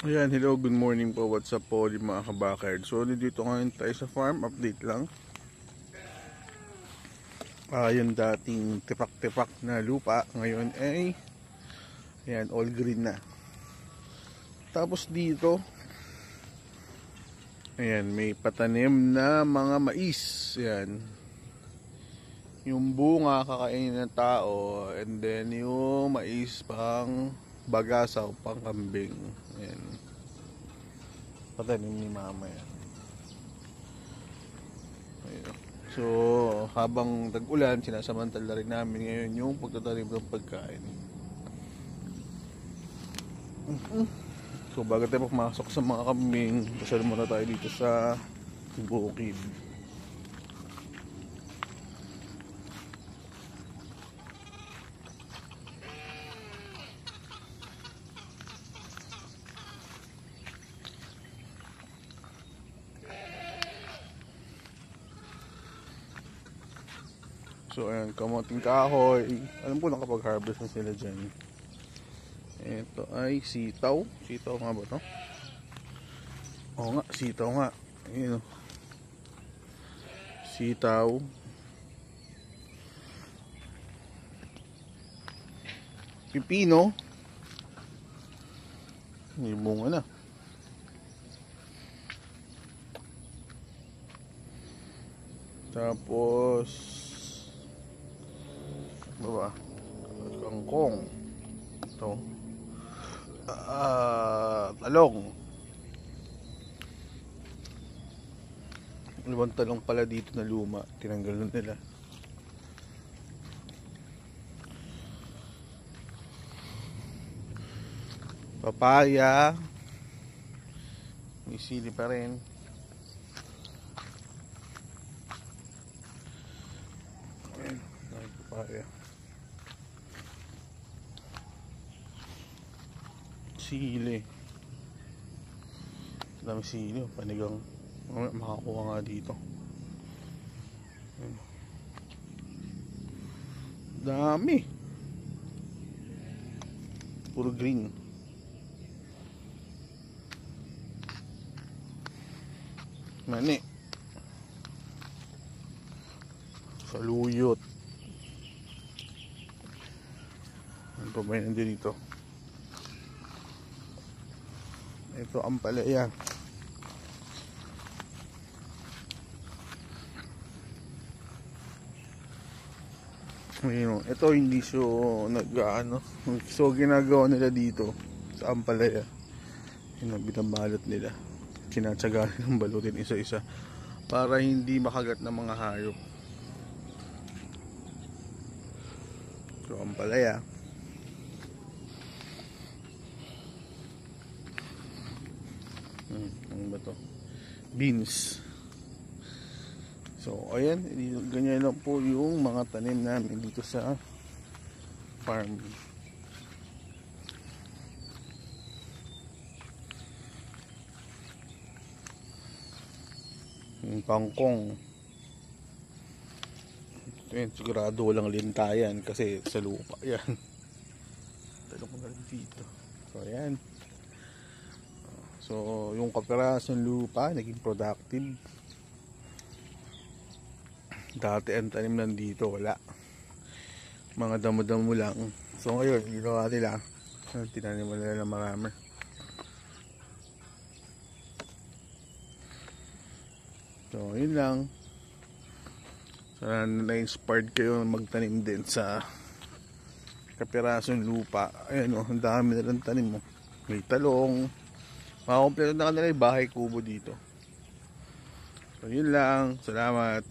Ayan, hello, good morning po. What's up po di mga kabakard. So, dito ngayon tayo sa farm. Update lang. Yung dating tipak-tipak na lupa ngayon ay ayan, all green na. Tapos dito ayan, may patanim na mga mais. Ayan, yung bunga kakainin ng tao, and then yung mais pang bagasaw, pang kambing. Ayan, patanim ni mama yan. Ayan. So habang tag-ulan, sinasamantala rin namin ngayon yung pagtatanim ng pagkain. So bago tayo pumasok sa mga kambing, pasal muna tayo dito sa bukid. So ayan, kamoting kahoy. Alam ko nakapag-harvest na sila dyan. Ito ay sitaw. Sitaw nga ba to? Oo nga, sitaw nga. Ayan o. Sitaw. Pipino. May bunga na. Tapos baba, kangkong. Ito. Talong. Ibang talong pala dito na luma. Tinanggal na nila. Papaya. May sili pa rin. Ayan, papaya. Sili. Dami sili, panigang. Makakuha nga dito. Dami. Puro green. Mani. Saluyot. Ano pa ba yun dito? Ito ang palaya. Ito hindi so nag-ano. So ginagawa nila dito sa ampalaya. Binabalot nila. Kinatsaga ng balutin isa-isa para hindi makagat ng mga hayop. So ampalaya. Ano ba to? Beans. So ayan, ganyan lang po yung mga tanim namin dito sa farm. Yung kangkong. Ito yun, sigurado walang lintayan kasi sa lupa yan. Talong ko na rin dito. So ayan. So yung kapirasong lupa naging productive. Dati ang tanim lang dito, wala. Mga damo-damo lang. So ngayon, ginawa nila. Tinanim nila ng marami. So yun lang. Sana na-inspired kayo magtanim din sa kapirasong lupa. Ayan o, ang dami nilang tanim mo. May talong. Makakompleto na kanila yung bahay kubo dito. So yun lang. Salamat.